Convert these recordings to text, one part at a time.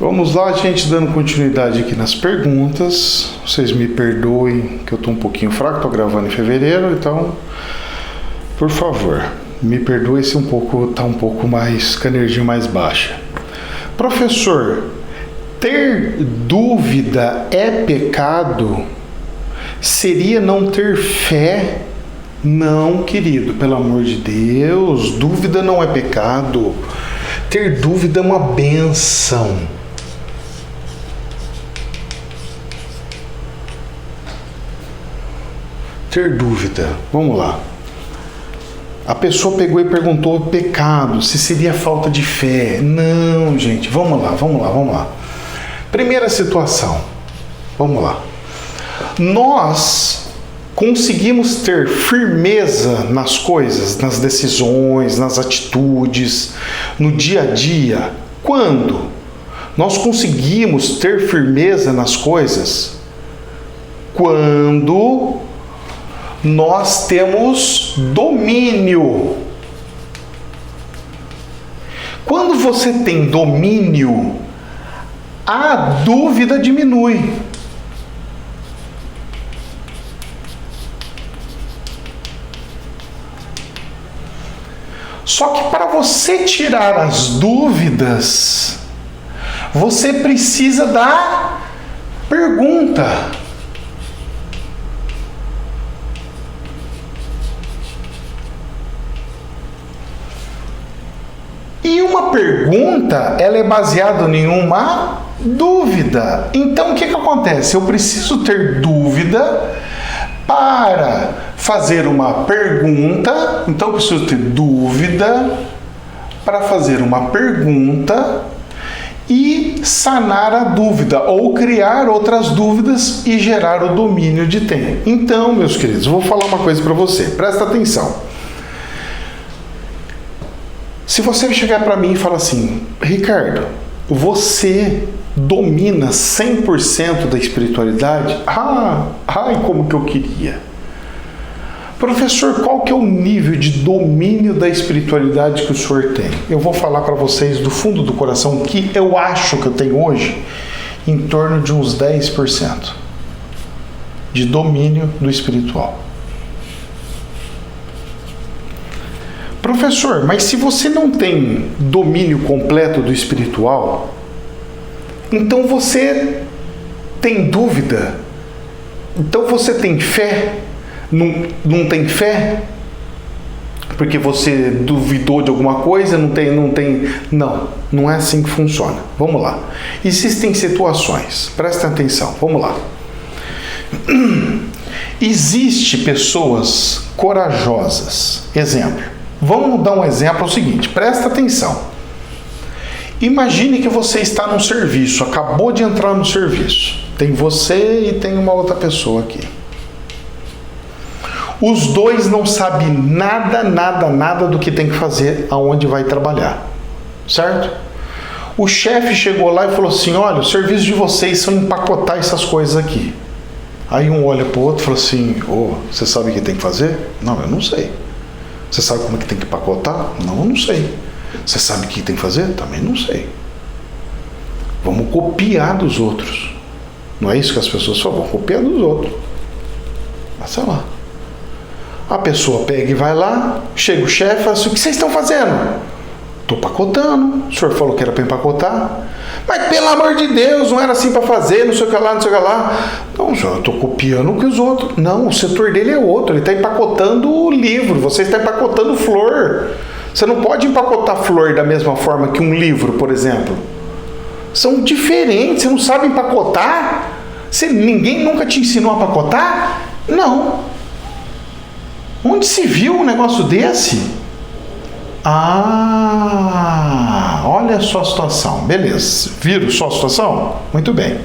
Vamos lá, gente, dando continuidade aqui nas perguntas. Vocês me perdoem que eu estou um pouquinho fraco, estou gravando em fevereiro, então, por favor, me perdoe se tá um pouco mais, com a energia mais baixa. Professor, ter dúvida é pecado? Seria não ter fé? Não, querido, pelo amor de Deus, dúvida não é pecado. Ter dúvida é uma bênção. Ter dúvida, vamos lá. A pessoa pegou e perguntou pecado, se seria falta de fé. Não, gente, vamos lá. Primeira situação, vamos lá. Nós conseguimos ter firmeza nas coisas, nas decisões, nas atitudes, no dia a dia. Quando nós conseguimos ter firmeza nas coisas? Quando nós temos domínio. Quando você tem domínio, a dúvida diminui. Só que para você tirar as dúvidas, você precisa da pergunta. E uma pergunta, ela é baseada em uma dúvida. Então, o que acontece? Eu preciso ter dúvida para fazer uma pergunta. Então, eu preciso ter dúvida para fazer uma pergunta e sanar a dúvida, ou criar outras dúvidas e gerar o domínio de tempo. Então, meus queridos, eu vou falar uma coisa para você. Presta atenção. Se você chegar para mim e falar assim, Ricardo, você domina 100% da espiritualidade? Ai, como que eu queria. Professor, qual que é o nível de domínio da espiritualidade que o senhor tem? Eu vou falar para vocês do fundo do coração que eu acho que eu tenho hoje em torno de uns 10% de domínio do espiritual. Professor, mas se você não tem domínio completo do espiritual, então você tem dúvida? Então você tem fé? Não tem fé? Porque você duvidou de alguma coisa? Não é assim que funciona. Vamos lá. Existem situações, presta atenção, vamos lá. Existem pessoas corajosas. Exemplo. Vamos dar um exemplo, é o seguinte, presta atenção. Imagine que você está num serviço, acabou de entrar no serviço. Tem você e tem uma outra pessoa aqui. Os dois não sabem nada do que tem que fazer, aonde vai trabalhar. Certo? O chefe chegou lá e falou assim, olha, o serviço de vocês são empacotar essas coisas aqui. Aí um olha para o outro e fala assim, você sabe o que tem que fazer? Não, eu não sei. Você sabe como é que tem que empacotar? Não, eu não sei. Você sabe o que tem que fazer? Também não sei. Vamos copiar dos outros. Não é isso que as pessoas falam? Vamos copiar dos outros. Mas sei lá. A pessoa pega e vai lá, chega o chefe e fala assim, o que vocês estão fazendo? Estou empacotando. O senhor falou que era para empacotar. Mas pelo amor de Deus, não era assim para fazer, não sei o que lá. Não, senhor, eu estou copiando o que os outros. Não, o setor dele é outro. Ele está empacotando o livro, você está empacotando flor. Você não pode empacotar flor da mesma forma que um livro, por exemplo. São diferentes, você não sabe empacotar? Ninguém nunca te ensinou a empacotar? Não. Onde se viu um negócio desse? Olha só a situação. Beleza. Viram só a situação? Muito bem.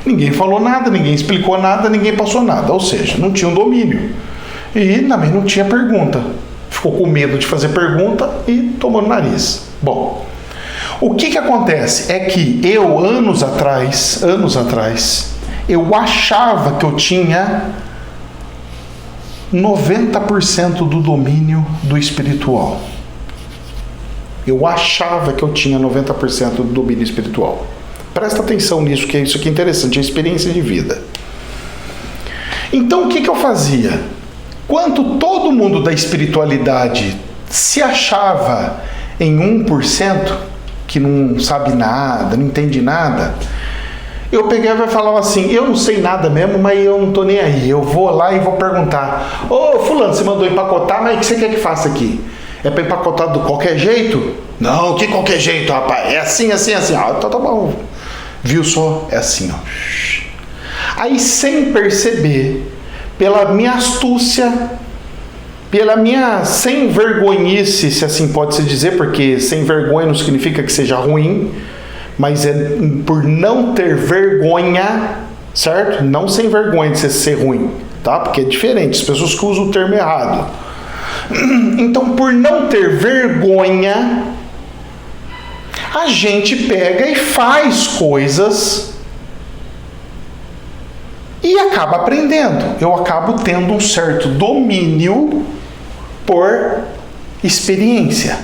Ninguém falou nada, ninguém explicou nada, ninguém passou nada. Ou seja, não tinha um domínio. E também não tinha pergunta. Ficou com medo de fazer pergunta e tomou no nariz. Bom, o que acontece é que eu, anos atrás, eu achava que eu tinha 90% do domínio do espiritual. Eu achava que eu tinha 90% do domínio espiritual. Presta atenção nisso, que isso aqui é interessante, é experiência de vida. Então, o que eu fazia? Quando todo mundo da espiritualidade se achava em 1%, que não sabe nada, não entende nada, eu pegava e falava assim, eu não sei nada mesmo, mas eu não tô nem aí. Eu vou lá e vou perguntar, ô fulano, você mandou empacotar, mas o que você quer que faça aqui? É para empacotar do qualquer jeito? Não, que qualquer jeito, rapaz? É assim, assim, assim. Ah, então tá bom. Viu só? É assim, ó. Aí, sem perceber, pela minha astúcia, pela minha sem vergonhice, se assim pode se dizer, porque sem vergonha não significa que seja ruim, mas é por não ter vergonha, certo? Não sem vergonha de ser ruim, tá? Porque é diferente, as pessoas que usam o termo errado. Então, por não ter vergonha, a gente pega e faz coisas e acaba aprendendo. Eu acabo tendo um certo domínio por experiência.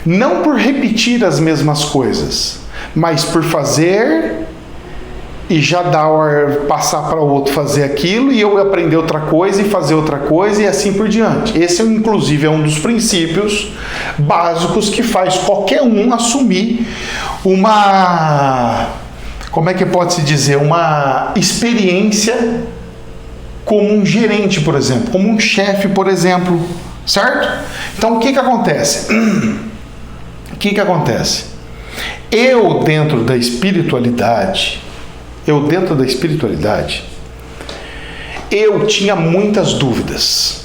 Não por repetir as mesmas coisas, mas por fazer e já passar para o outro fazer aquilo e eu aprender outra coisa e fazer outra coisa e assim por diante. Esse, inclusive, é um dos princípios básicos que faz qualquer um assumir uma, como é que pode se dizer, uma experiência como um gerente, por exemplo, como um chefe, por exemplo, certo? Então, o que acontece? O que acontece? Eu dentro da espiritualidade, eu tinha muitas dúvidas,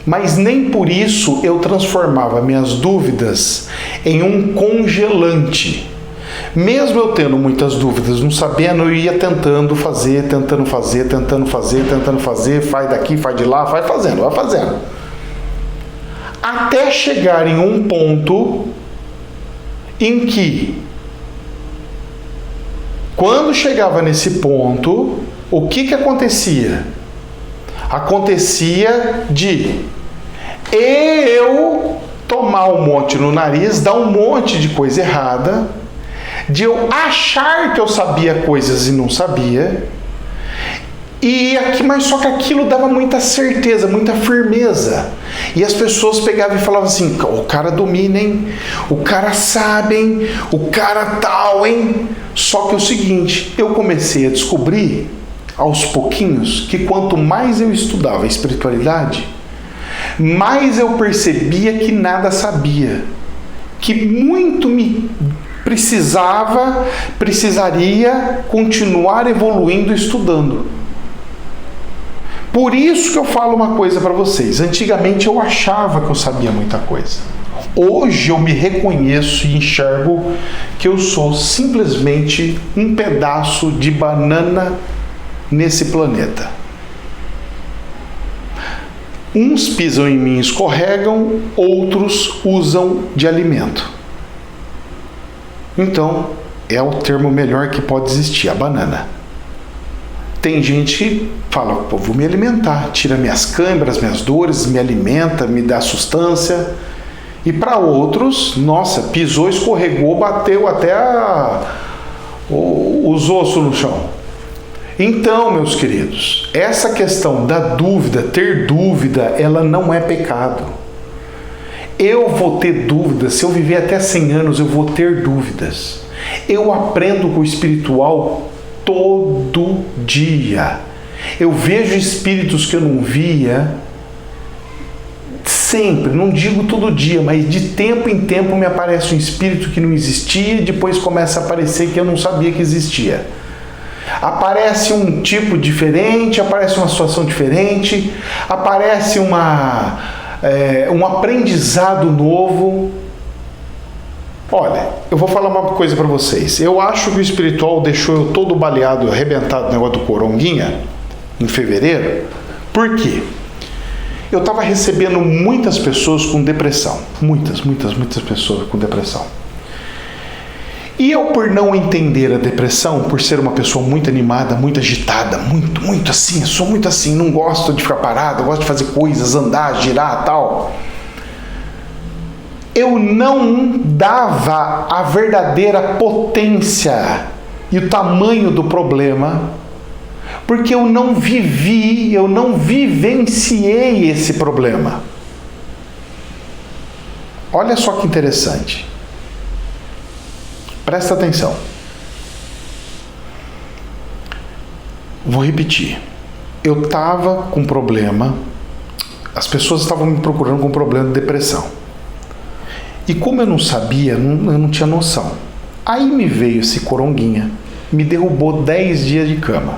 mas nem por isso eu transformava minhas dúvidas em um congelante. Mesmo eu tendo muitas dúvidas, não sabendo, eu ia tentando fazer, faz daqui, faz de lá, vai fazendo. Até chegar em um ponto em que, quando chegava nesse ponto, o que acontecia? Acontecia de eu tomar um monte no nariz, dar um monte de coisa errada, de eu achar que eu sabia coisas e não sabia, mas só que aquilo dava muita certeza, muita firmeza. E as pessoas pegavam e falavam assim, o cara domina, hein? O cara sabe, hein? O cara tal, hein? Só que é o seguinte, eu comecei a descobrir, aos pouquinhos, que quanto mais eu estudava a espiritualidade, mais eu percebia que nada sabia. Que muito me precisaria continuar evoluindo e estudando. Por isso que eu falo uma coisa para vocês. Antigamente eu achava que eu sabia muita coisa. Hoje eu me reconheço e enxergo que eu sou simplesmente um pedaço de banana nesse planeta. Uns pisam em mim e escorregam, outros usam de alimento. Então, é o termo melhor que pode existir, a banana. Tem gente que fala, pô, vou me alimentar, tira minhas câimbras, minhas dores, me alimenta, me dá sustância. E para outros, nossa, pisou, escorregou, bateu até os ossos no chão. Então, meus queridos, essa questão da dúvida, ter dúvida, ela não é pecado. Eu vou ter dúvidas, se eu viver até 100 anos, eu vou ter dúvidas. Eu aprendo com o espiritual todo dia. Eu vejo espíritos que eu não via sempre, não digo todo dia, mas de tempo em tempo me aparece um espírito que não existia e depois começa a aparecer que eu não sabia que existia. Aparece um tipo diferente, aparece uma situação diferente, aparece um aprendizado novo. Olha, eu vou falar uma coisa para vocês. Eu acho que o espiritual deixou eu todo baleado, arrebentado no negócio do Coronguinha, em fevereiro. Por quê? Eu estava recebendo muitas pessoas com depressão. Muitas pessoas com depressão. E eu, por não entender a depressão, por ser uma pessoa muito animada, muito agitada, muito assim, eu sou muito assim, não gosto de ficar parado, eu gosto de fazer coisas, andar, girar, tal. eu não dava a verdadeira potência e o tamanho do problema, porque eu não vivenciei esse problema. Olha só que interessante. Presta atenção. Vou repetir. Eu estava com problema, as pessoas estavam me procurando com problema de depressão. E como eu não sabia, eu não tinha noção. Aí me veio esse coronguinha, me derrubou 10 dias de cama.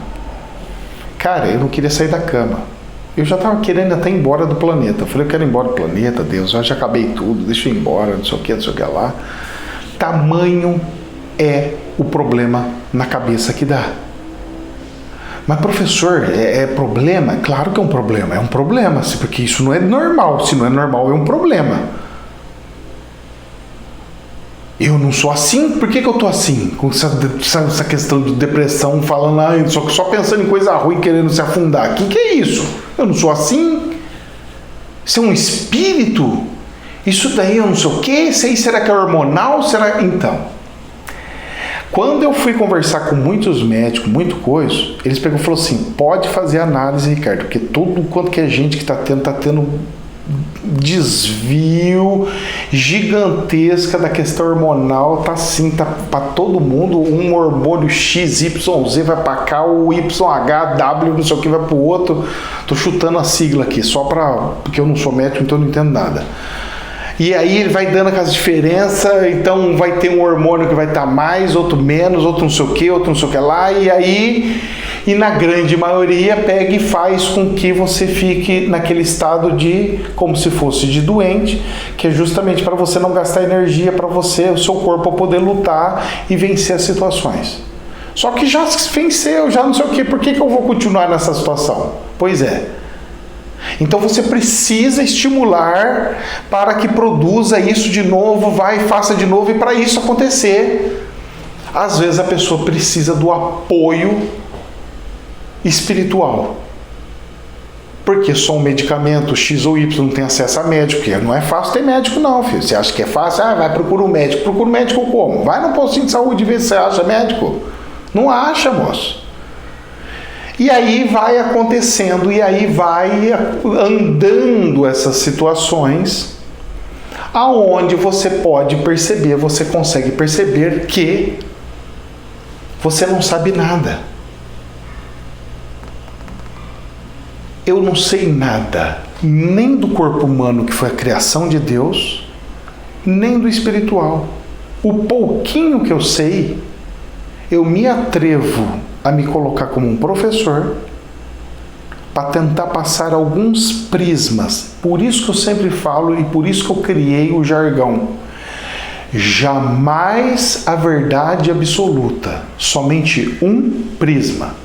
Cara, eu não queria sair da cama. Eu já estava querendo até ir embora do planeta. Eu falei, eu quero ir embora do planeta, Deus, eu já acabei tudo, deixa eu ir embora, não sei o que lá. Tamanho é o problema na cabeça que dá. Mas professor, é problema? Claro que é um problema, porque isso não é normal. Se não é normal, é um problema. Eu não sou assim? Por que eu tô assim? Com essa questão de depressão, falando, só pensando em coisa ruim, querendo se afundar. Que é isso? Eu não sou assim? Isso é um espírito? Isso daí eu não sei o quê? Isso aí será que é hormonal? Será? Então, quando eu fui conversar com muitos médicos, muito coisa, eles pegou e falaram assim, pode fazer análise, Ricardo, porque todo quanto que é gente que está tendo desvio gigantesca da questão hormonal, tá assim, tá para todo mundo, um hormônio XYZ vai para cá, o YHW, não sei o que vai para o outro. Tô chutando a sigla aqui, porque eu não sou médico, então eu não entendo nada. E aí ele vai dando aquelas diferenças, então vai ter um hormônio que vai estar mais, outro menos, outro não sei o que, outro não sei o que lá, e na grande maioria pega e faz com que você fique naquele estado de, como se fosse de doente, que é justamente para você não gastar energia, para o seu corpo poder lutar e vencer as situações. Só que já venceu, já não sei o que, por que eu vou continuar nessa situação? Pois é. Então você precisa estimular para que produza isso de novo, faça de novo, e para isso acontecer, às vezes a pessoa precisa do apoio espiritual. Porque só um medicamento X ou Y não tem acesso a médico, porque não é fácil ter médico não, filho. Você acha que é fácil? Vai, procura um médico. Procura um médico como? Vai no postinho de saúde e vê se você acha médico. Não acha, moço. E aí vai acontecendo, e aí vai andando essas situações, aonde você pode perceber, você consegue perceber que você não sabe nada. Eu não sei nada, nem do corpo humano, que foi a criação de Deus, nem do espiritual. O pouquinho que eu sei, eu me atrevo a me colocar como um professor para tentar passar alguns prismas. Por isso que eu sempre falo e por isso que eu criei o jargão. Jamais a verdade absoluta, somente um prisma.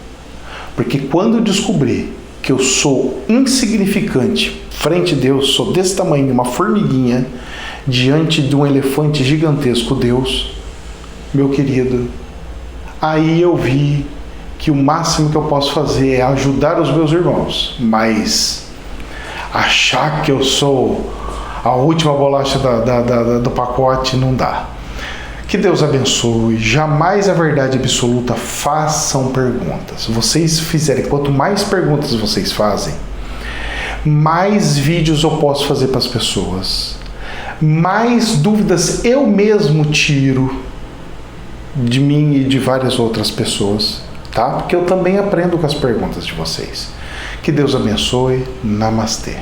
Porque quando eu descobrir que eu sou insignificante frente a Deus, sou desse tamanho, uma formiguinha, diante de um elefante gigantesco Deus, meu querido, aí eu vi que o máximo que eu posso fazer é ajudar os meus irmãos, mas achar que eu sou a última bolacha do pacote não dá. Que Deus abençoe. Jamais a verdade absoluta. Façam perguntas. Vocês fizerem, quanto mais perguntas vocês fazem, mais vídeos eu posso fazer para as pessoas, mais dúvidas eu mesmo tiro de mim e de várias outras pessoas, tá? Porque eu também aprendo com as perguntas de vocês. Que Deus abençoe. Namastê.